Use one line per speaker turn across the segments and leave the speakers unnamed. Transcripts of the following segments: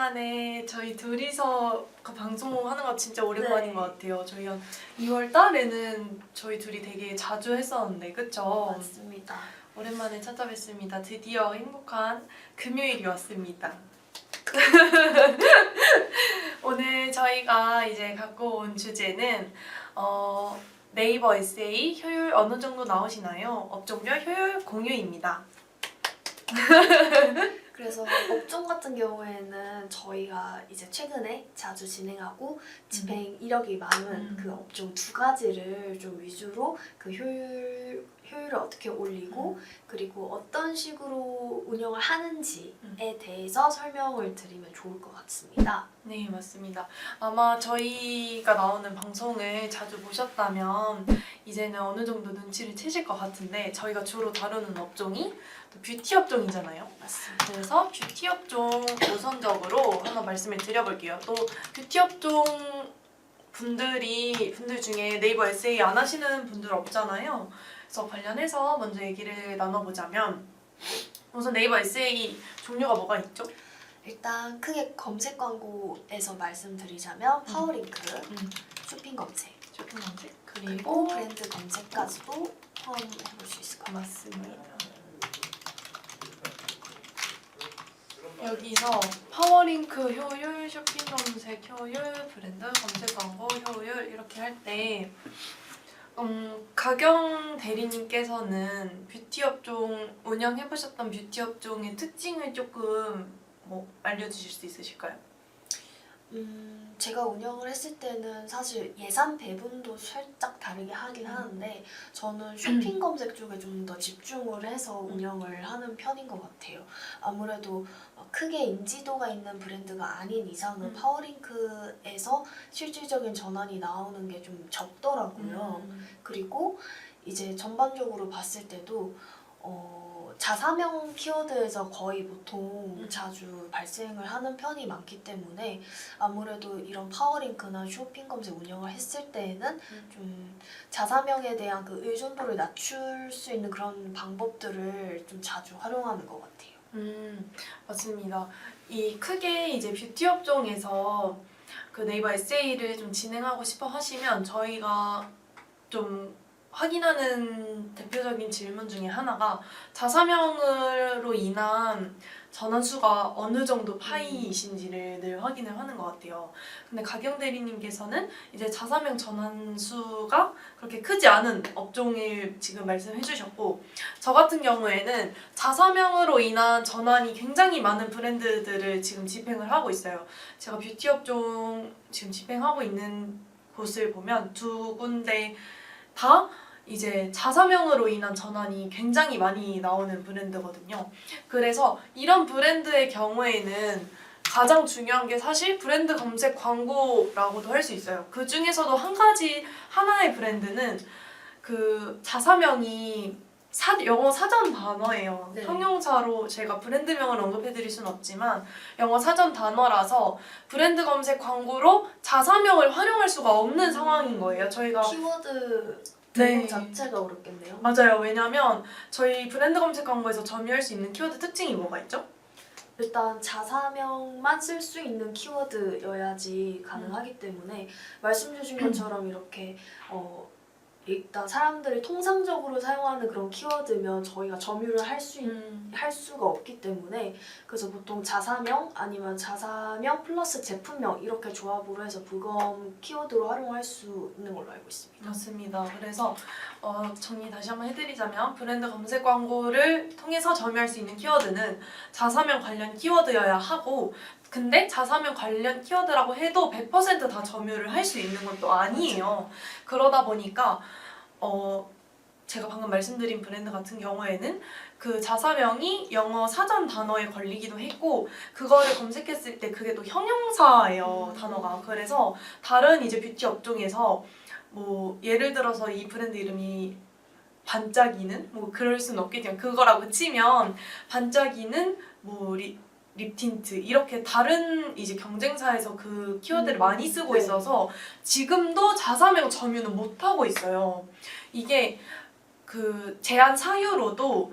오랜만에 저희 둘이서 그 방송하는 거 진짜 오랜만인
네.
것 같아요. 저희 한 2월 달에는 저희 둘이 되게 자주 했었는데, 그쵸?
맞습니다.
오랜만에 찾아뵙습니다. 드디어 행복한 금요일이 왔습니다. 오늘 저희가 이제 갖고 온 주제는 네이버 에세이 효율 어느 정도 나오시나요? 업종별 효율 공유입니다.
그래서 업종 같은 경우에는 저희가 이제 최근에 자주 진행하고 집행 이력이 많은 그 업종 두 가지를 좀 위주로 그 효율을 어떻게 올리고 그리고 어떤 식으로 운영을 하는지에 대해서 설명을 드리면 좋을 것 같습니다.
네, 맞습니다. 아마 저희가 나오는 방송을 자주 보셨다면 이제는 어느 정도 눈치를 채실 것 같은데, 저희가 주로 다루는 업종이 또 뷰티 업종이잖아요.
맞습니다.
그래서 뷰티 업종 우선적으로 한번 말씀을 드려볼게요. 또 뷰티 업종 분들 중에 네이버 에세이 안 하시는 분들 없잖아요. 그래서 관련해서 먼저 얘기를 나눠보자면, 우선 네이버 에세이 종류가 뭐가 있죠?
일단 크게 검색 광고에서 말씀드리자면 파워링크, 쇼핑 검색,
쇼핑 검색
그리고 브랜드 검색까지도 포함해볼 수 있을 것 같아요.
맞습니다. 여기서 파워링크 효율, 쇼핑 검색 효율, 브랜드 검색 광고 효율 이렇게 할 때 가경 대리님께서는 뷰티 업종 운영해보셨던 뷰티 업종의 특징을 조금 알려주실 수 있으실까요?
제가 운영을 했을 때는 사실 예산 배분도 살짝 다르게 하긴 하는데 저는 쇼핑 검색 쪽에 좀 더 집중을 해서 운영을 하는 편인 것 같아요. 아무래도 크게 인지도가 있는 브랜드가 아닌 이상은 파워링크에서 실질적인 전환이 나오는 게 좀 적더라고요. 그리고 이제 전반적으로 봤을 때도 자사명 키워드에서 거의 보통 자주 발생을 하는 편이 많기 때문에 아무래도 이런 파워링크나 쇼핑 검색 운영을 했을 때에는 좀 자사명에 대한 그 의존도를 낮출 수 있는 그런 방법들을 좀 자주 활용하는 것 같아요.
맞습니다. 이 크게 이제 뷰티 업종에서 그 네이버 에세이를 좀 진행하고 싶어 하시면 저희가 좀 확인하는 대표적인 질문 중에 하나가 자사명으로 인한 전환수가 어느 정도 파이이신지를 늘 확인을 하는 것 같아요. 근데 가경 대리님께서는 이제 자사명 전환수가 그렇게 크지 않은 업종을 지금 말씀해 주셨고, 저 같은 경우에는 자사명으로 인한 전환이 굉장히 많은 브랜드들을 지금 집행을 하고 있어요. 제가 뷰티 업종 지금 집행하고 있는 곳을 보면 두 군데 다 이제 자사명으로 인한 전환이 굉장히 많이 나오는 브랜드거든요. 그래서 이런 브랜드의 경우에는 가장 중요한 게 사실 브랜드 검색 광고라고도 할 수 있어요. 그 중에서도 하나의 브랜드는 그 자사명이 영어 사전 단어예요.
네.
형용사로 제가 브랜드명을 언급해드릴 수는 없지만 영어 사전 단어라서 브랜드 검색 광고로 자사명을 활용할 수가 없는 상황인 거예요. 저희가
키워드
네.
등록 자체가 어렵겠네요.
맞아요. 왜냐면 저희 브랜드 검색 광고에서 점유할 수 있는 키워드 특징이 뭐가 있죠?
일단 자사명만 쓸 수 있는 키워드여야지 가능하기 때문에 말씀 주신 것처럼 이렇게 일단 사람들이 통상적으로 사용하는 그런 키워드면 저희가 점유를 할 수가 없기 때문에 그래서 보통 자사명 아니면 자사명 플러스 제품명 이렇게 조합으로 해서 부검 키워드로 활용할 수 있는 걸로 알고 있습니다.
맞습니다. 그래서 정리 다시 한번 해드리자면 브랜드 검색 광고를 통해서 점유할 수 있는 키워드는 자사명 관련 키워드여야 하고, 근데 자사명 관련 키워드라고 해도 100% 다 점유를 할 수 있는 건 또 아니에요. 그러다 보니까 제가 방금 말씀드린 브랜드 같은 경우에는 그 자사명이 영어 사전 단어에 걸리기도 했고, 그거를 검색했을 때 그게 또 형용사예요, 단어가. 그래서 다른 이제 뷰티 업종에서 예를 들어서 이 브랜드 이름이 반짝이는 그럴 수는 없겠지만 그거라고 치면 반짝이는 립 틴트 이렇게 다른 이제 경쟁사에서 그 키워드를 많이 쓰고
네.
있어서 지금도 자사명 점유는 못 하고 있어요. 이게 그 제한 사유로도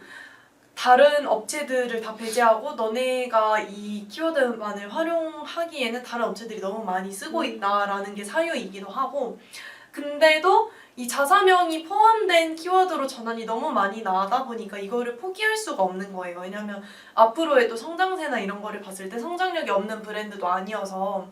다른 업체들을 다 배제하고 너네가 이 키워드만을 활용하기에는 다른 업체들이 너무 많이 쓰고 있다라는 게 사유이기도 하고, 근데도 이 자사명이 포함된 키워드로 전환이 너무 많이 나다 보니까 이거를 포기할 수가 없는 거예요. 왜냐면 앞으로의 또 성장세나 이런 거를 봤을 때 성장력이 없는 브랜드도 아니어서.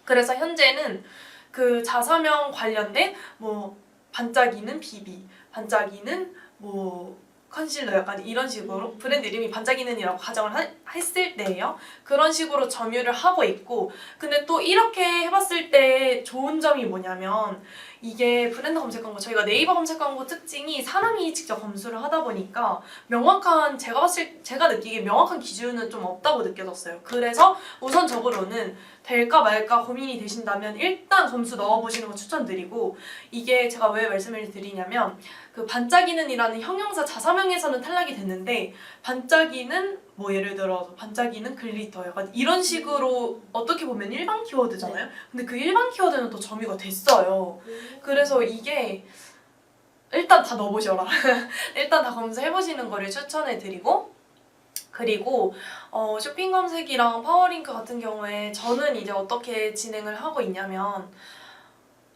그래서 현재는 그 자사명 관련된 뭐 반짝이는 비비, 반짝이는 뭐 컨실러 약간 이런 식으로 브랜드 이름이 반짝이는이라고 가정을 했을 때예요. 그런 식으로 점유를 하고 있고, 근데 또 이렇게 해봤을 때 좋은 점이 뭐냐면 이게 브랜드 검색 광고, 저희가 네이버 검색 광고 특징이 사람이 직접 검수를 하다 보니까 명확한, 제가 느끼기에 명확한 기준은 좀 없다고 느껴졌어요. 그래서 우선적으로는 될까 말까 고민이 되신다면 일단 검수 넣어보시는 거 추천드리고, 이게 제가 왜 말씀을 드리냐면 그 반짝이는이라는 형용사 자사명에서는 탈락이 됐는데 반짝이는 뭐 예를 들어서 반짝이는 글리터 약간 이런 식으로 어떻게 보면 일반 키워드잖아요. 근데 그 일반 키워드는 또 점유가 됐어요. 그래서 이게 일단 다 넣어보셔라. 일단 다 검색해보시는 거를 추천해드리고, 그리고 쇼핑 검색이랑 파워링크 같은 경우에 저는 이제 어떻게 진행을 하고 있냐면,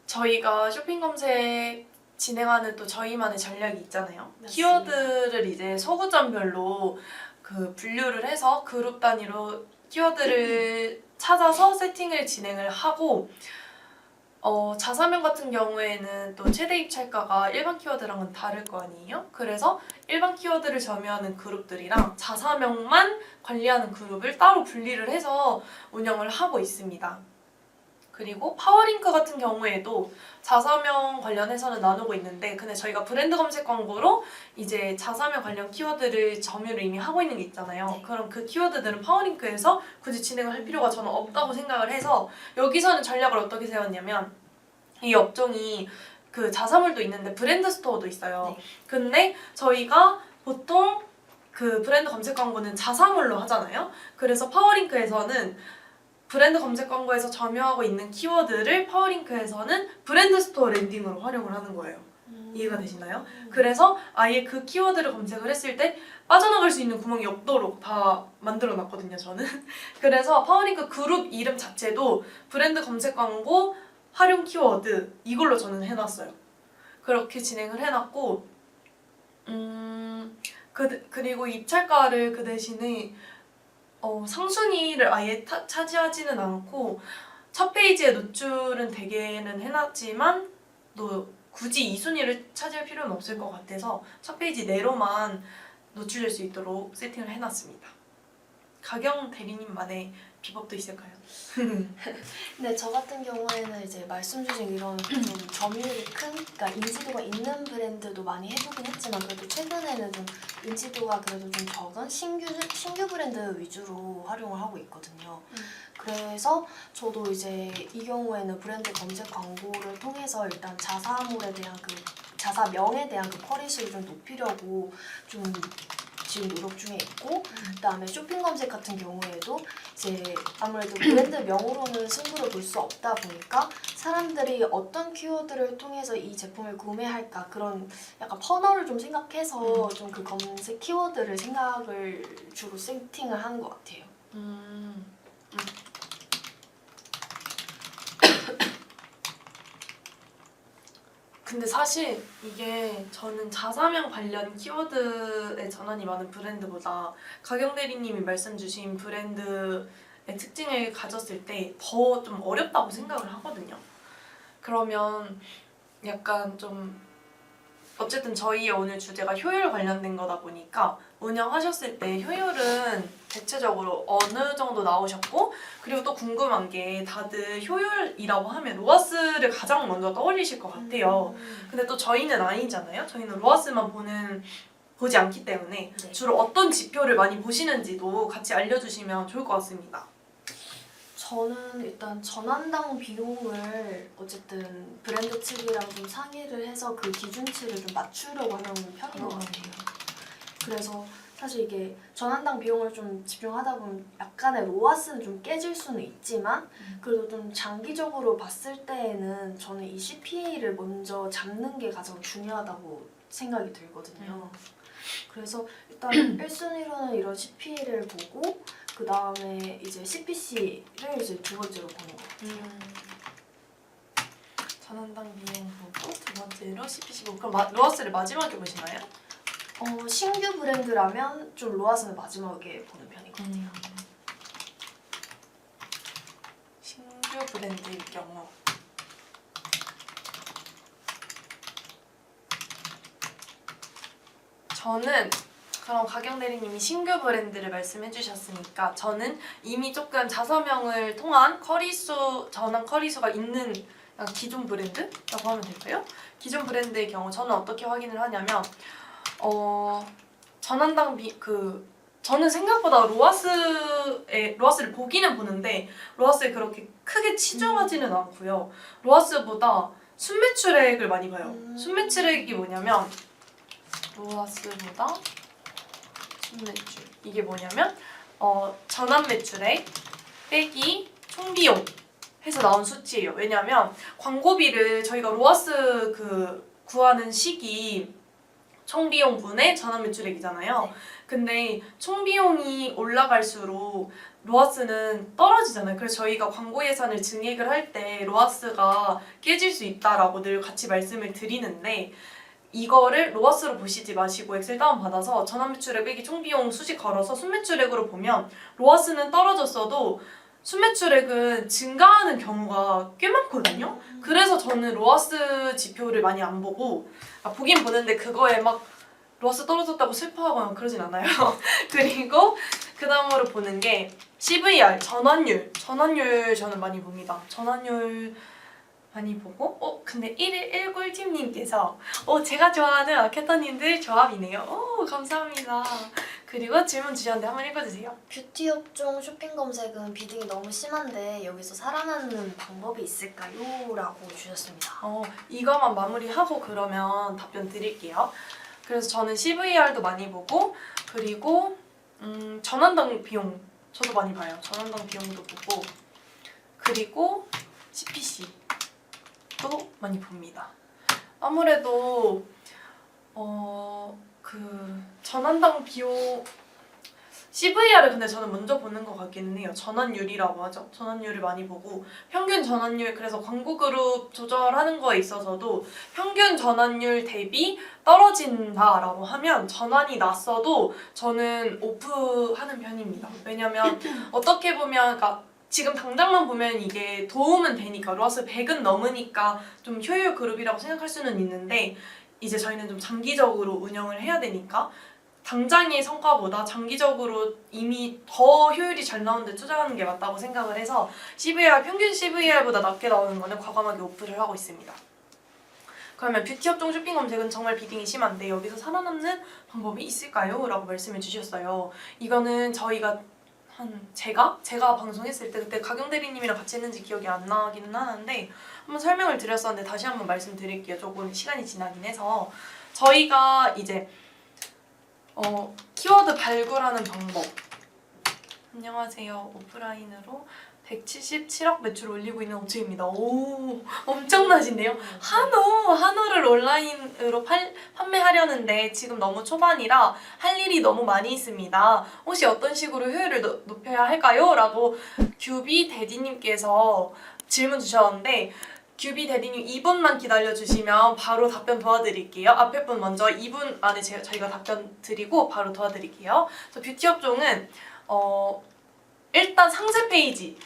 저희가 쇼핑 검색 진행하는 또 저희만의 전략이 있잖아요.
맞습니다.
키워드를 이제 소구점별로 그 분류를 해서 그룹 단위로 키워드를 찾아서 세팅을 진행을 하고, 자사명 같은 경우에는 또 최대 입찰가가 일반 키워드랑은 다를 거 아니에요? 그래서 일반 키워드를 점유하는 그룹들이랑 자사명만 관리하는 그룹을 따로 분리를 해서 운영을 하고 있습니다. 그리고 파워링크 같은 경우에도 자사명 관련해서는 나누고 있는데, 근데 저희가 브랜드 검색 광고로 이제 자사명 관련 키워드를 점유를 이미 하고 있는 게 있잖아요.
네.
그럼 그 키워드들은 파워링크에서 굳이 진행을 할 필요가 저는 없다고 생각을 해서 여기서는 전략을 어떻게 세웠냐면, 이 업종이 그 자사몰도 있는데 브랜드 스토어도 있어요.
네.
근데 저희가 보통 그 브랜드 검색 광고는 자사몰로 하잖아요. 그래서 파워링크에서는 브랜드 검색 광고에서 점유하고 있는 키워드를 파워링크에서는 브랜드 스토어 랜딩으로 활용을 하는 거예요. 이해가 되시나요? 그래서 아예 그 키워드를 검색을 했을 때 빠져나갈 수 있는 구멍이 없도록 다 만들어 놨거든요, 저는. 그래서 파워링크 그룹 이름 자체도 브랜드 검색 광고 활용 키워드 이걸로 저는 해놨어요. 그렇게 진행을 해놨고, 그리고 입찰가를 그 대신에 상순위를 아예 차지하지는 않고, 첫 페이지에 노출은 대개는 해놨지만 또 굳이 2순위를 차지할 필요는 없을 것 같아서 첫 페이지 내로만 노출될 수 있도록 세팅을 해놨습니다. 가경 대리님만의 비법도 있을까요?
근데 저 같은 경우에는 이제 말씀 주신 이런 좀 점유율이 큰, 그러니까 인지도가 있는 브랜드도 많이 해보긴 했지만 그래도 최근에는 좀 인지도가 그래도 좀 적은 신규 브랜드 위주로 활용을 하고 있거든요. 그래서 저도 이제 이 경우에는 브랜드 검색 광고를 통해서 일단 자사몰에 대한 그 자사명에 대한 그 퀄리티를 좀 높이려고 좀 지금 노력 중에 있고, 그다음에 쇼핑 검색 같은 경우에도 이제 아무래도 브랜드 명으로는 승부를 볼 수 없다 보니까 사람들이 어떤 키워드를 통해서 이 제품을 구매할까 그런 약간 퍼널을 좀 생각해서 좀 그 검색 키워드를 생각을 주로 세팅을 하는 것 같아요.
근데 사실 이게 저는 자사명 관련 키워드에 전환이 많은 브랜드보다 가경 대리님이 말씀 주신 브랜드의 특징을 가졌을 때 더 좀 어렵다고 생각을 하거든요. 그러면 약간 좀 어쨌든 저희의 오늘 주제가 효율 관련된 거다 보니까 운영하셨을 때 효율은 대체적으로 어느 정도 나오셨고, 그리고 또 궁금한 게 다들 효율이라고 하면 로아스를 가장 먼저 떠올리실 것 같아요. 근데 또 저희는 아니잖아요. 저희는 로아스만 보지 않기 때문에
네.
주로 어떤 지표를 많이 보시는지도 같이 알려주시면 좋을 것 같습니다.
저는 일단 전환당 비용을 어쨌든 브랜드 측이랑 좀 상의를 해서 그 기준치를 좀 맞추려고 하는 편인 것 같아요. 그래서 사실 이게 전환당 비용을 좀 집중하다 보면 약간의 로아스는 좀 깨질 수는 있지만 그래도 좀 장기적으로 봤을 때에는 저는 이 CPA를 먼저 잡는 게 가장 중요하다고 생각이 들거든요. 그래서 일단 1순위로는 이런 CP를 보고 그 다음에 이제 CPC를 이제 두 번째로 보는 것 같아요.
전원당 비용 보고 두 번째로 CPC 보고 그럼 로아스를 마지막에 보시나요?
신규 브랜드라면 좀 로아스는 마지막에 보는 편인 것 같아요.
신규 브랜드일 경우 저는 그럼 가경 대리님이 신규 브랜드를 말씀해 주셨으니까 저는 이미 조금 자서명을 통한 전환 커리수가 있는 약간 기존 브랜드라고 하면 될까요? 기존 브랜드의 경우 저는 어떻게 확인을 하냐면 전환당 저는 생각보다 로아스를 보기는 보는데 로아스에 그렇게 크게 치중하지는 않고요. 로아스보다 순매출액을 많이 봐요. 순매출액이 뭐냐면 로아스보다 순매출 이게 뭐냐면 전환 매출액 빼기 총비용 해서 나온 수치예요. 왜냐면 광고비를 저희가 로아스 구하는 시기 총비용분의 전환 매출액이잖아요.
네.
근데 총비용이 올라갈수록 로아스는 떨어지잖아요. 그래서 저희가 광고 예산을 증액을 할 때 로아스가 깨질 수 있다라고 늘 같이 말씀을 드리는데 이거를 로아스로 보시지 마시고 엑셀 다운받아서 전환 매출액 빼기 총비용 수식 걸어서 순매출액으로 보면 로아스는 떨어졌어도 순매출액은 증가하는 경우가 꽤 많거든요. 그래서 저는 로아스 지표를 많이 안 보고 보긴 보는데 그거에 막 로아스 떨어졌다고 슬퍼하거나 그러진 않아요. 그리고 그 다음으로 보는 게 CVR, 전환율 저는 많이 봅니다. 전환율 많이 보고 근데 1일 1꿀팁님께서 제가 좋아하는 마케터님들 조합이네요. 오 감사합니다. 그리고 질문 주셨는데 한번 읽어주세요.
뷰티 업종 쇼핑 검색은 비딩이 너무 심한데 여기서 살아나는 방법이 있을까요? 라고 주셨습니다.
이거만 마무리하고 그러면 답변 드릴게요. 그래서 저는 CVR도 많이 보고 그리고 전환당 비용 저도 많이 봐요. 전환당 비용도 보고 그리고 CPC도 많이 봅니다. 아무래도 전환당 비용 CVR을 근데 저는 먼저 보는 것 같기는 해요. 전환율이라고 하죠. 전환율을 많이 보고 평균 전환율 그래서 광고 그룹 조절하는 거에 있어서도 평균 전환율 대비 떨어진다라고 하면 전환이 났어도 저는 오프하는 편입니다. 왜냐면 어떻게 보면 그러니까 지금 당장만 보면 이게 도움은 되니까 로아스 100은 넘으니까 좀 효율 그룹이라고 생각할 수는 있는데 이제 저희는 좀 장기적으로 운영을 해야 되니까 당장의 성과보다 장기적으로 이미 더 효율이 잘 나오는데 투자하는 게 맞다고 생각을 해서 평균 CVR보다 낮게 나오는 거는 과감하게 오프를 하고 있습니다. 그러면 뷰티 업종 쇼핑 검색은 정말 비딩이 심한데 여기서 살아남는 방법이 있을까요? 라고 말씀해 주셨어요. 이거는 저희가 제가 방송했을 때 그때 가경 대리님이랑 같이 했는지 기억이 안 나기는 하는데 한번 설명을 드렸었는데 다시 한번 말씀드릴게요. 조금 시간이 지나긴 해서 저희가 이제 키워드 발굴하는 방법 안녕하세요. 오프라인으로 177억 매출 올리고 있는 업체입니다. 오 엄청나신데요? 한우를 온라인으로 판매하려는데 지금 너무 초반이라 할 일이 너무 많이 있습니다. 혹시 어떤 식으로 효율을 높여야 할까요? 라고 규비 대디님께서 질문 주셨는데 규비 대디님 2분만 기다려주시면 바로 답변 도와드릴게요. 앞에 분 먼저 2분 안에 저희가 답변 드리고 바로 도와드릴게요. 그래서 뷰티 업종은 일단 상세 페이지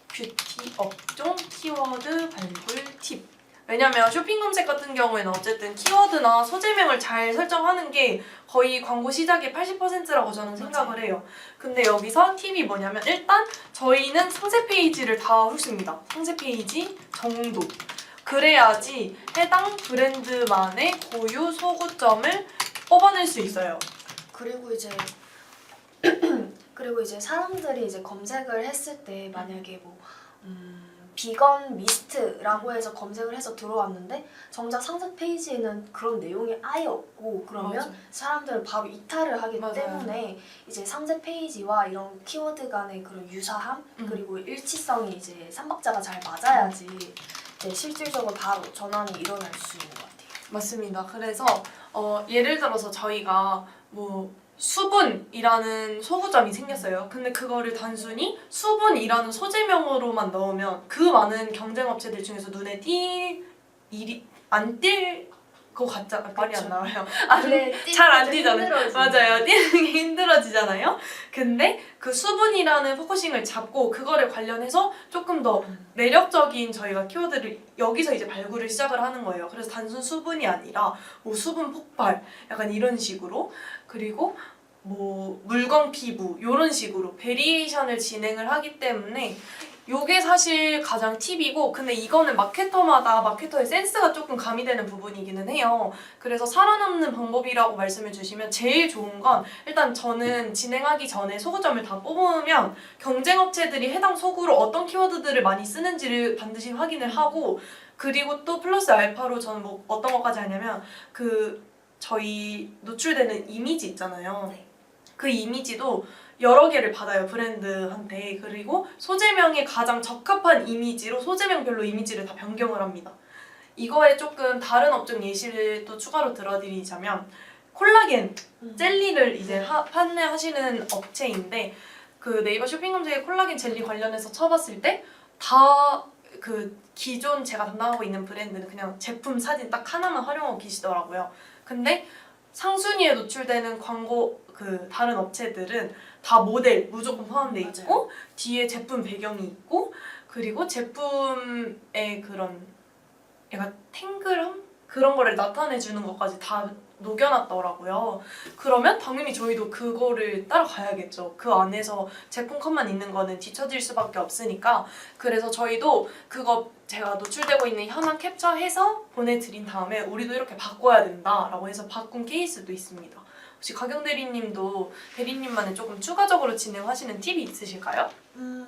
뷰티 업종 키워드 발굴 팁 왜냐면 쇼핑 검색 같은 경우에는 어쨌든 키워드나 소재명을 잘 설정하는 게 거의 광고 시작의 80%라고 저는 생각을 해요. 근데 여기서 팁이 뭐냐면 일단 저희는 상세 페이지를 다 훑습니다. 상세 페이지 정도 그래야지 해당 브랜드만의 고유 소구점을 뽑아낼 수 있어요.
그리고 이제 사람들이 이제 검색을 했을 때 만약에 비건 미스트라고 해서 검색을 해서 들어왔는데 정작 상세 페이지에는 그런 내용이 아예 없고 그러면
맞아.
사람들은 바로 이탈을 하기
맞아요.
때문에 이제 상세 페이지와 이런 키워드 간의 그런 유사함 그리고 일치성이 이제 삼박자가 잘 맞아야지 이제 실질적으로 바로 전환이 일어날 수 있는 것 같아요.
맞습니다. 그래서 예를 들어서 저희가 뭐 수분이라는 소구점이 생겼어요. 근데 그거를 단순히 수분이라는 소재명으로만 넣으면 그 많은 경쟁 업체들 중에서 눈에 일이 안 띌 것 같잖아. 말이 안
그쵸.
나와요.
잘
안 뛰잖아요. 맞아요. 뛰는 게 힘들어지잖아요. 근데 그 수분이라는 포커싱을 잡고 그거를 관련해서 조금 더 매력적인 저희가 키워드를 여기서 이제 발굴을 시작을 하는 거예요. 그래서 단순 수분이 아니라 뭐 수분 폭발 약간 이런 식으로 그리고 뭐 물광 피부 이런 식으로 베리에이션을 진행을 하기 때문에 요게 사실 가장 팁이고 근데 이거는 마케터마다 마케터의 센스가 조금 가미되는 부분이기는 해요. 그래서 살아남는 방법이라고 말씀해 주시면 제일 좋은 건 일단 저는 진행하기 전에 소구점을 다 뽑으면 경쟁 업체들이 해당 소구로 어떤 키워드들을 많이 쓰는지를 반드시 확인을 하고 그리고 또 플러스 알파로 저는 뭐 어떤 것까지 하냐면 그 저희 노출되는 이미지 있잖아요.
네.
그 이미지도 여러 개를 받아요 브랜드한테. 그리고 소재명에 가장 적합한 이미지로 소재명별로 이미지를 다 변경을 합니다. 이거에 조금 다른 업종 예시를 또 추가로 들어드리자면 콜라겐 젤리를 이제 판매하시는 업체인데 그 네이버 쇼핑 검색에 콜라겐 젤리 관련해서 쳐봤을 때 다 그 기존 제가 담당하고 있는 브랜드는 그냥 제품 사진 딱 하나만 활용하고 계시더라고요. 근데 상순위에 노출되는 광고 그 다른 업체들은 다 모델 무조건 포함돼 있고 뒤에 제품 배경이 있고 그리고 제품의 그런 약간 탱글함? 그런 거를 나타내주는 것까지 다 녹여놨더라고요. 그러면 당연히 저희도 그거를 따라가야겠죠. 그 안에서 제품 컷만 있는 거는 뒤처질 수밖에 없으니까 그래서 저희도 그거 제가 노출되고 있는 현황 캡처해서 보내드린 다음에 우리도 이렇게 바꿔야 된다라고 해서 바꾼 케이스도 있습니다. 혹시 가경 대리님도 대리님만의 조금 추가적으로 진행하시는 팁이 있으실까요?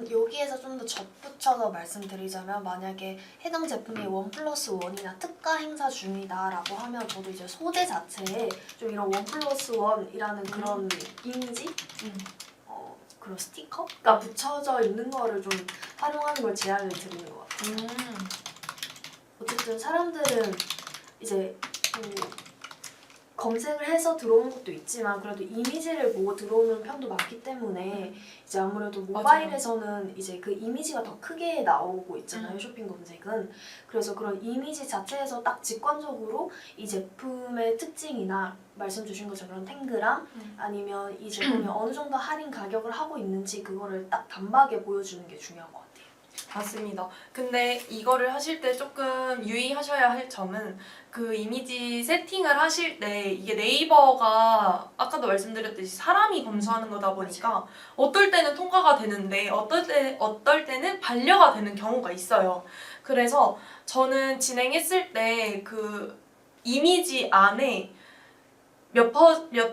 여기에서 좀 더 덧붙여서 말씀드리자면 만약에 해당 제품이 1+1이나 특가 행사 중이다라고 하면 저도 이제 소재 자체에 좀 이런 1+1이라는 그런 이미지? 그런 스티커가 붙여져 있는 거를 좀 활용하는 걸 제안을 드리는 것 같아요. 어쨌든 사람들은 이제 검색을 해서 들어오는 것도 있지만 그래도 이미지를 보고 들어오는 편도 많기 때문에 이제 아무래도 모바일에서는 이제 그 이미지가 더 크게 나오고 있잖아요. 쇼핑 검색은. 그래서 그런 이미지 자체에서 딱 직관적으로 이 제품의 특징이나 말씀 주신 것처럼 탱글함 아니면 이 제품이 어느 정도 할인 가격을 하고 있는지 그거를 딱 단박에 보여주는 게 중요한 것 같아요.
맞습니다. 근데 이거를 하실 때 조금 유의하셔야 할 점은 그 이미지 세팅을 하실 때 이게 네이버가 아까도 말씀드렸듯이 사람이 검수하는 거다 보니까 어떨 때는 통과가 되는데 어떨 때는 반려가 되는 경우가 있어요. 그래서 저는 진행했을 때 그 이미지 안에 몇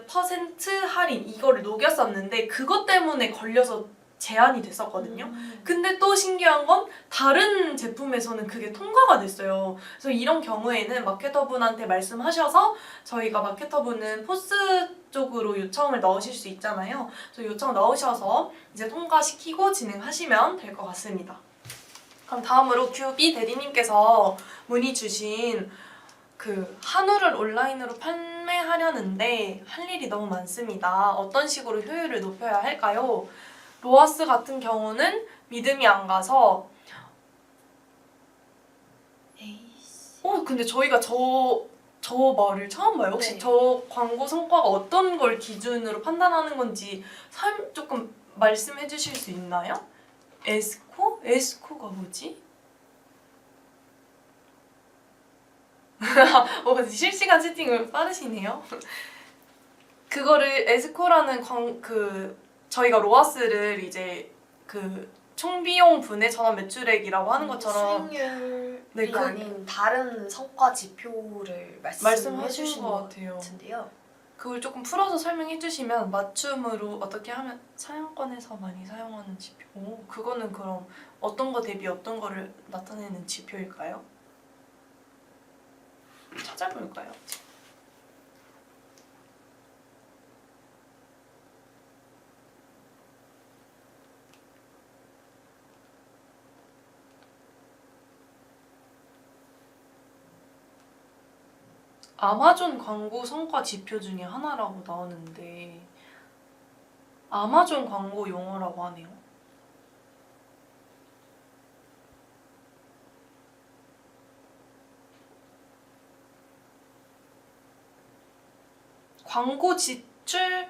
퍼센트 할인 이거를 녹였었는데 그것 때문에 걸려서 제한이 됐었거든요. 근데 또 신기한 건 다른 제품에서는 그게 통과가 됐어요. 그래서 이런 경우에는 마케터분한테 말씀하셔서 저희가 마케터분은 포스 쪽으로 요청을 넣으실 수 있잖아요. 그래서 요청 넣으셔서 이제 통과시키고 진행하시면 될 것 같습니다. 그럼 다음으로 규비 대리님께서 문의 주신 그 한우를 온라인으로 판매하려는데 할 일이 너무 많습니다. 어떤 식으로 효율을 높여야 할까요? 로아스 같은 경우는 믿음이 안 가서 근데 저희가 저 말을 처음 봐요. 혹시
네.
저 광고 성과가 어떤 걸 기준으로 판단하는 건지 조금 말씀해 주실 수 있나요? 에스코? 에스코가 뭐지? 실시간 채팅을 빠르시네요. 그거를 에스코라는 저희가 로아스를 이제 그 총비용 분의 전환 매출액이라고 하는 것처럼
수익률이 아닌 다른 성과 지표를 말씀해 주신 것 같은데요.
그걸 조금 풀어서 설명해 주시면 맞춤으로 어떻게 하면 사용권에서 많이 사용하는 지표. 그거는 그럼 어떤 거 대비 어떤 거를 나타내는 지표일까요? 찾아볼까요? 아마존 광고 성과 지표 중에 하나라고 나오는데 아마존 광고 용어라고 하네요. 광고 지출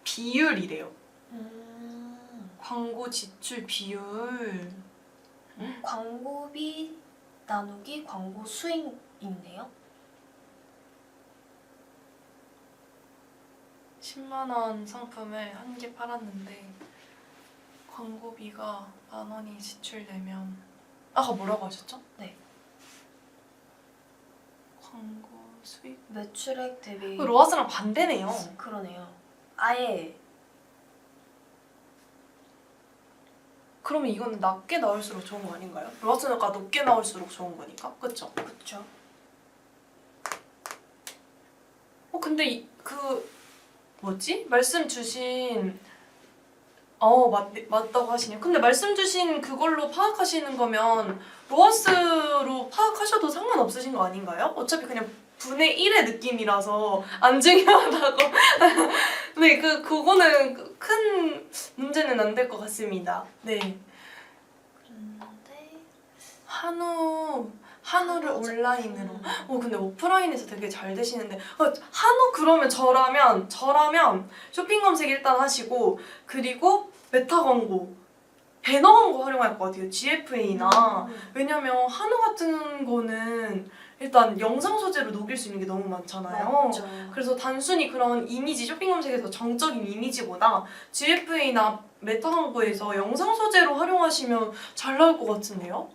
비율이래요. 광고 지출 비율.
광고비 나누기 광고 수익인데요.
10만 원 상품을 한 개 팔았는데 광고비가 10,000원이 지출되면 아까 뭐라고 하셨죠?
네.
광고 수익
매출액 대비
로아스랑 반대네요.
그러네요. 아예
그러면 이거는 낮게 나올수록 좋은 거 아닌가요? 로아스가 높게 나올수록 좋은 거니까, 그렇죠?
그렇죠.
근데 그 뭐지? 말씀 주신 맞다고 하시네요. 근데 말씀 주신 그걸로 파악하시는 거면 로아스로 파악하셔도 상관없으신 거 아닌가요? 어차피 그냥 분의 1의 느낌이라서 안 중요하다고. 네, 그거는 큰 문제는 안 될 것 같습니다. 네.
근데
한우를 온라인으로. 근데 오프라인에서 되게 잘 되시는데. 한우 그러면 저라면 쇼핑 검색 일단 하시고 그리고 메타 광고, 배너 광고 활용할 것 같아요. GFA나. 왜냐면 한우 같은 거는 일단 영상 소재로 녹일 수 있는 게 너무 많잖아요.
맞죠.
그래서 단순히 그런 이미지, 쇼핑 검색에서 정적인 이미지보다 GFA나 메타 광고에서 영상 소재로 활용하시면 잘 나올 것 같은데요?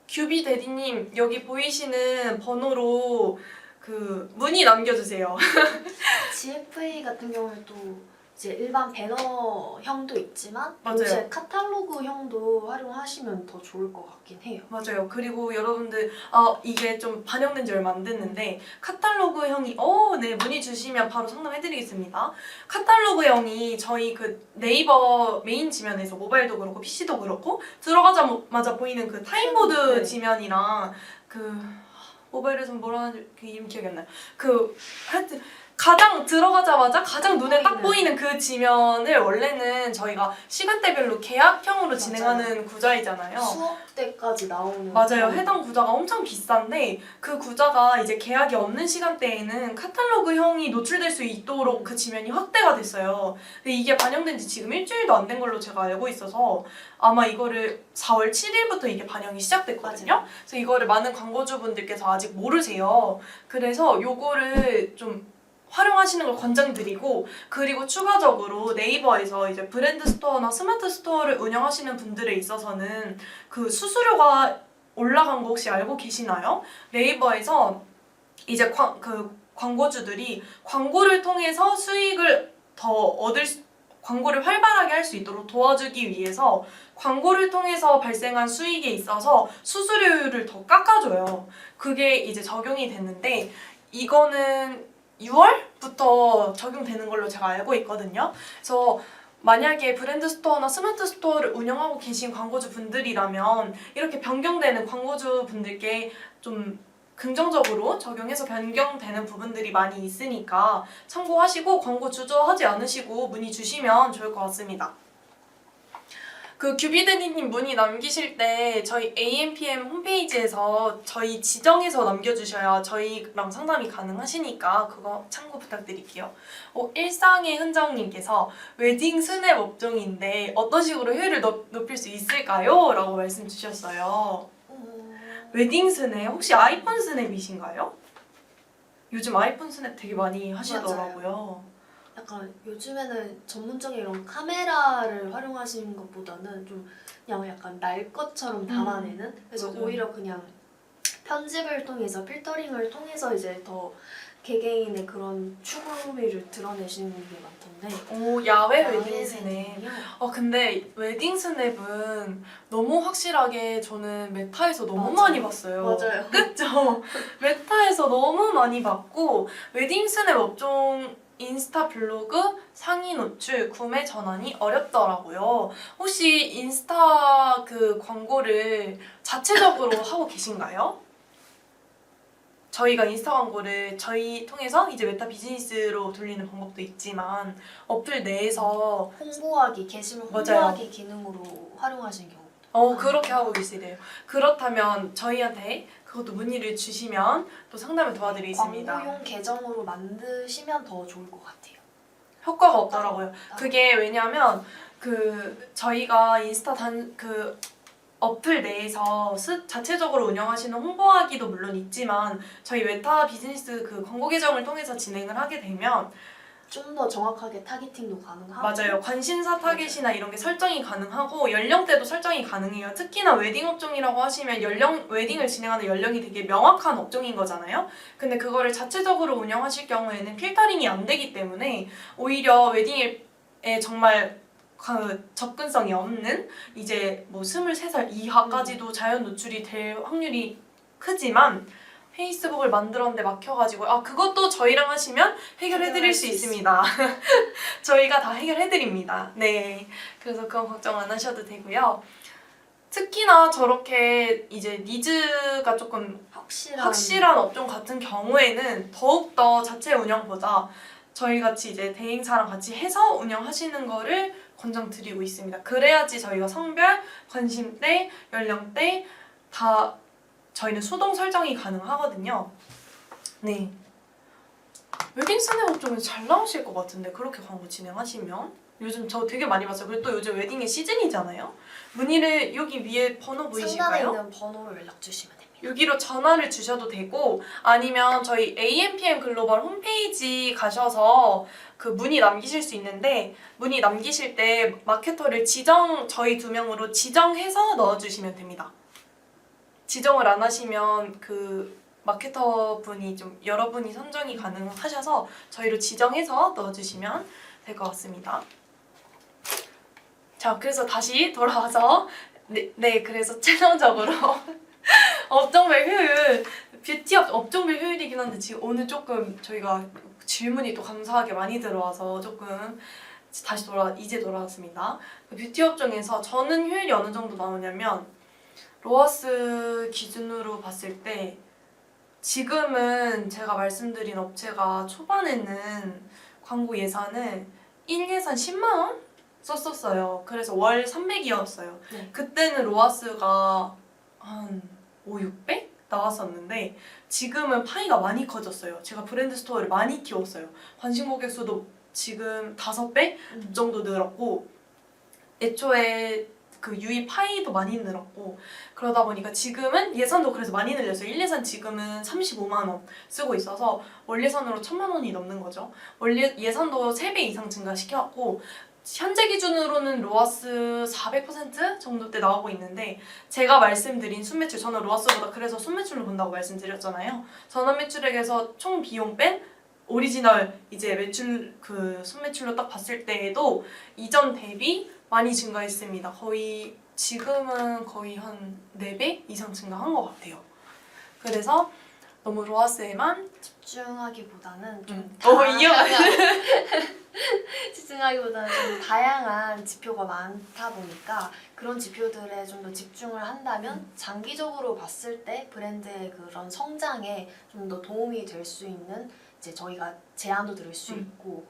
규비 대디님 여기 보이시는 번호로 그 문의 남겨주세요.
GFA 같은 경우는 또 이제 일반 배너형도 있지만
맞아요.
동시에 카탈로그형도 활용하시면 더 좋을 것 같긴 해요.
맞아요. 그리고 여러분들 이게 좀 반영된 지 얼마 안 됐는데 카탈로그형이 네 문의 주시면 바로 상담해드리겠습니다. 카탈로그형이 저희 그 네이버 메인 지면에서 모바일도 그렇고 PC도 그렇고 들어가자마자 보이는 그 타임보드
네.
지면이랑 그 모바일에서 뭐라 하는지 그 이름 기억이 안 나요. 하여튼 가장 들어가자마자 가장 눈에 딱 보이는 그 지면을 원래는 저희가 시간대별로 계약형으로 진행하는 구자이잖아요.
수업 때까지 나오는
맞아요. 해당 구자가 엄청 비싼데 그 구자가 이제 계약이 없는 시간대에는 카탈로그형이 노출될 수 있도록 그 지면이 확대가 됐어요. 근데 이게 반영된 지 지금 일주일도 안 된 걸로 제가 알고 있어서 아마 이거를 4월 7일부터 이게 반영이 시작됐거든요.
맞아요.
그래서 이거를 많은 광고주분들께서 아직 모르세요. 그래서 요거를 좀 활용하시는 걸 권장드리고 그리고 추가적으로 네이버에서 이제 브랜드 스토어나 스마트 스토어를 운영하시는 분들에 있어서는 그 수수료가 올라간 거 혹시 알고 계시나요? 네이버에서 이제 광고주들이 광고를 통해서 수익을 더 광고를 활발하게 할 수 있도록 도와주기 위해서 광고를 통해서 발생한 수익에 있어서 수수료율을 더 깎아줘요. 그게 이제 적용이 됐는데 이거는 6월부터 적용되는 걸로 제가 알고 있거든요. 그래서 만약에 브랜드 스토어나 스마트 스토어를 운영하고 계신 광고주 분들이라면 이렇게 변경되는 광고주 분들께 좀 긍정적으로 적용해서 변경되는 부분들이 많이 있으니까 참고하시고 광고 주저하지 않으시고 문의 주시면 좋을 것 같습니다. 그 규비드님 문의 남기실 때 저희 AMPM 홈페이지에서 저희 지정해서 남겨주셔야 저희랑 상담이 가능하시니까 그거 참고 부탁드릴게요. 일상의 흔적님께서 웨딩 스냅 업종인데 어떤 식으로 효율을 높일 수 있을까요? 라고 말씀 주셨어요. 웨딩 스냅 혹시 아이폰 스냅이신가요? 요즘 아이폰 스냅 되게 많이 하시더라고요.
약간 요즘에는 전문적인 이런 카메라를 활용하시는 것보다는 좀 그냥 약간 날 것처럼 담아내는 그래서
맞아요.
오히려 그냥 편집을 통해서 필터링을 통해서 이제 더 개개인의 그런 추구미를 드러내시는 게 많던데
야외 웨딩 스냅. 근데 웨딩 스냅은 너무 확실하게 저는 메타에서 너무
맞아요.
많이 봤어요.
맞아요.
그쵸? 메타에서 너무 많이 봤고 웨딩 스냅 업종 인스타 블로그 상위 노출 구매 전환이 어렵더라고요. 혹시 인스타 그 광고를 자체적으로 하고 계신가요? 저희가 인스타 광고를 저희 통해서 이제 메타 비즈니스로 돌리는 방법도 있지만 어플 내에서
홍보하기, 게시물
맞아요.
홍보하기 기능으로 활용하시는 경우.
그렇게 하고 계시대요. 그렇다면 저희한테 그것도 문의를 주시면 또 상담을 도와드리겠습니다.
광고용 계정으로 만드시면 더 좋을 것 같아요.
효과가 없더라고요.
아,
그게 왜냐면 저희가 인스타 어플 내에서 자체적으로 운영하시는 홍보하기도 물론 있지만 저희 메타 비즈니스 그 광고 계정을 통해서 진행을 하게 되면
좀 더 정확하게 타겟팅도 가능하고.
맞아요. 관심사 타겟이나 이런 게 설정이 가능하고 연령대도 설정이 가능해요. 특히나 웨딩 업종이라고 하시면 웨딩을 진행하는 연령이 되게 명확한 업종인 거잖아요. 근데 그거를 자체적으로 운영하실 경우에는 필터링이 안 되기 때문에 오히려 웨딩에 정말 접근성이 없는 이제 뭐 23살 이하까지도 자연 노출이 될 확률이 크지만 페이스북을 만들었는데 막혀가지고 그것도 저희랑 하시면 해결해드릴 수 있습니다. 저희가 다 해결해드립니다. 네, 그래서 그건 걱정 안 하셔도 되고요. 특히나 저렇게 이제 니즈가 조금 확실한 업종 같은 경우에는 더욱더 자체 운영보다 저희같이 이제 대행사랑 같이 해서 운영하시는 거를 권장드리고 있습니다. 그래야지 저희가 성별, 관심대, 연령대 다 저희는 수동 설정이 가능하거든요. 네. 웨딩 스냅 업종은 잘 나오실 것 같은데 그렇게 광고 진행하시면 요즘 저 되게 많이 봤어요. 그리고 또 요즘 웨딩의 시즌이잖아요. 문의를 여기 위에 번호
상단에
보이실까요?
있는 번호로 연락 주시면 됩니다.
여기로 전화를 주셔도 되고 아니면 저희 AMPM 글로벌 홈페이지 가셔서 그 문의 남기실 수 있는데 문의 남기실 때 마케터를 저희 2명으로 지정해서 넣어주시면 됩니다. 지정을 안 하시면 그 마케터 분이 좀 여러분이 선정이 가능하셔서 저희로 지정해서 넣어주시면 될 것 같습니다. 자, 그래서 다시 돌아와서 네 그래서 최종적으로 업종별 효율, 업종별 효율이긴 한데 지금 오늘 조금 저희가 질문이 또 감사하게 많이 들어와서 조금 이제 돌아왔습니다. 뷰티 업종에서 저는 효율이 어느 정도 나오냐면 로아스 기준으로 봤을 때 지금은 제가 말씀드린 업체가 초반에는 광고 예산을 1예산 10만 원 썼었어요. 그래서 월 300이었어요.
네.
그때는 로아스가 한 600 나왔었는데 지금은 파이가 많이 커졌어요. 제가 브랜드 스토어를 많이 키웠어요. 관심 고객 수도 지금 5배 정도 늘었고 애초에 그 유입 파이도 많이 늘었고 그러다 보니까 지금은 예산도 그래서 많이 늘렸어요. 1예산 지금은 35만 원 쓰고 있어서 월 예산으로 1000만 원이 넘는 거죠. 월 예산도 3배 이상 증가시켰고 현재 기준으로는 로아스 400% 정도대 나오고 있는데 제가 말씀드린 순매출 저는 로아스보다 그래서 순매출로 본다고 말씀드렸잖아요. 전환 매출액에서 총 비용 뺀 오리지널 이제 매출 순매출로 딱 봤을 때에도 이전 대비 많이 증가했습니다. 지금은 거의 한 4배 이상 증가한 것 같아요. 그래서 너무 로아스에만
집중하기보다는 좀 집중하기보다는 좀 다양한 지표가 많다 보니까 그런 지표들에 좀 더 집중을 한다면 장기적으로 봤을 때 브랜드의 그런 성장에 좀 더 도움이 될 수 있는 이제 저희가 제안도 드릴 수 있고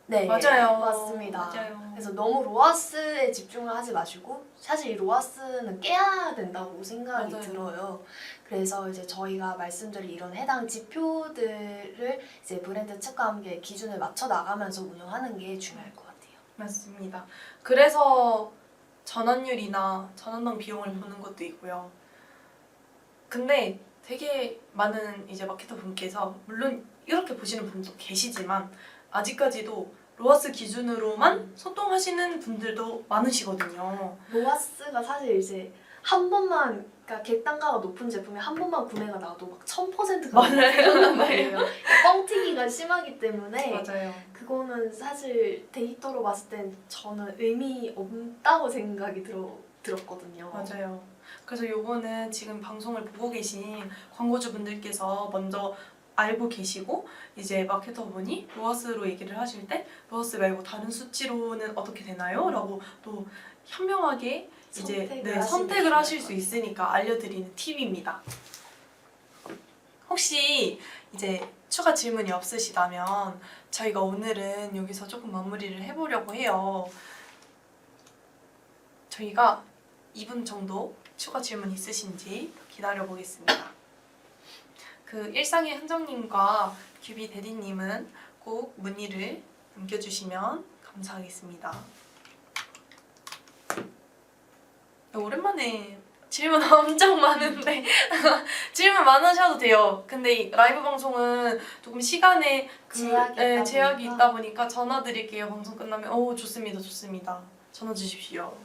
네
맞아요.
맞습니다.
맞아요.
그래서 너무 로아스에 집중을 하지 마시고 사실 이 로아스는 깨야 된다고 생각이
맞아요.
들어요. 그래서 이제 저희가 말씀드린 이런 해당 지표들을 이제 브랜드 측과 함께 기준을 맞춰 나가면서 운영하는 게 중요할 것 같아요.
맞습니다. 그래서 전환율이나 전환당 비용을 보는 것도 있고요. 근데 되게 많은 이제 마케터 분께서 물론 이렇게 보시는 분도 계시지만 아직까지도 로아스 기준으로만 소통하시는 분들도 많으시거든요.
로아스가 사실 이제 한 번만 그러니까 객단가가 높은 제품이 한 번만 구매가 나도 막 1000%가 이런단 말이에요. 뻥튀기가 심하기 때문에
맞아요.
그거는 사실 데이터로 봤을 땐 저는 의미 없다고 생각이 들었거든요.
맞아요. 그래서 요거는 지금 방송을 보고 계신 광고주분들께서 먼저 알고 계시고 이제 마케터분이 로아스로 얘기를 하실 때 로아스 말고 다른 수치로는 어떻게 되나요? 라고 또 현명하게 이제 선택을 하실 수 있으니까 알려드리는 팁입니다. 혹시 이제 추가 질문이 없으시다면 저희가 오늘은 여기서 조금 마무리를 해보려고 해요. 저희가 2분 정도 추가 질문 있으신지 기다려보겠습니다. 그 일상의 흔적님과 규비 대리님은 꼭 문의를 남겨주시면 감사하겠습니다. 오랜만에 질문 엄청 많은데 질문 많으셔도 돼요. 근데 이 라이브 방송은 조금 시간에 제약이 있다 보니까 전화 드릴게요. 방송 끝나면. 좋습니다. 좋습니다. 전화 주십시오.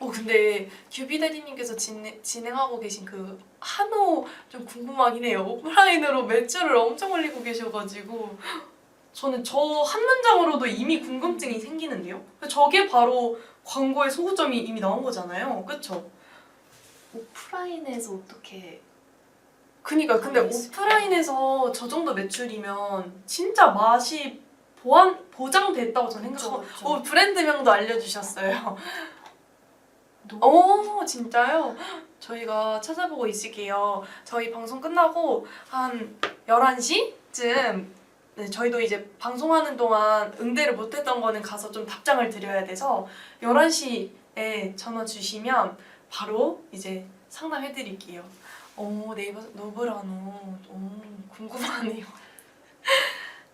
근데 규비 대리님께서 진행하고 계신 그 한우 좀 궁금하긴 해요. 오프라인으로 매출을 엄청 올리고 계셔가지고 저는 저 한 문장으로도 이미 궁금증이 생기는데요. 저게 바로 광고의 소구점이 이미 나온 거잖아요. 그쵸?
오프라인에서 어떻게
그니까 근데 오프라인에서 저 정도 매출이면 진짜 맛이 보장됐다고 저는 생각하고 브랜드명도 알려주셨어요. 진짜요? 저희가 찾아보고 있을게요. 저희 방송 끝나고 한 11시쯤 저희도 이제 방송하는 동안 응대를 못했던 거는 가서 좀 답장을 드려야 돼서 11시에 전화 주시면 바로 이제 상담해드릴게요. 네이버 노브라노 궁금하네요.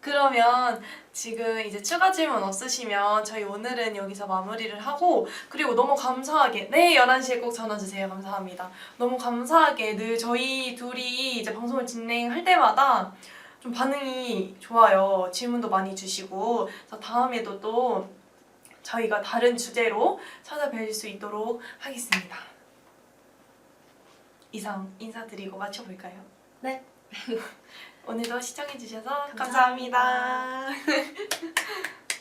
그러면 지금 이제 추가 질문 없으시면 저희 오늘은 여기서 마무리를 하고, 그리고 너무 감사하게 11시에 꼭 전화 주세요. 감사합니다. 너무 감사하게 늘 저희 둘이 이제 방송을 진행할 때마다 좀 반응이 좋아요. 질문도 많이 주시고. 그래서 다음에도 또 저희가 다른 주제로 찾아뵐 수 있도록 하겠습니다. 이상 인사드리고 마쳐볼까요?
네.
오늘도 시청해주셔서 감사합니다.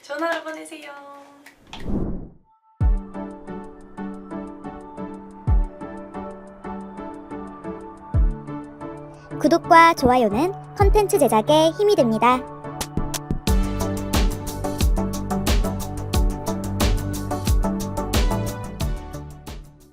좋은 하루 보내세요.
구독과 좋아요는 컨텐츠 제작에 힘이 됩니다.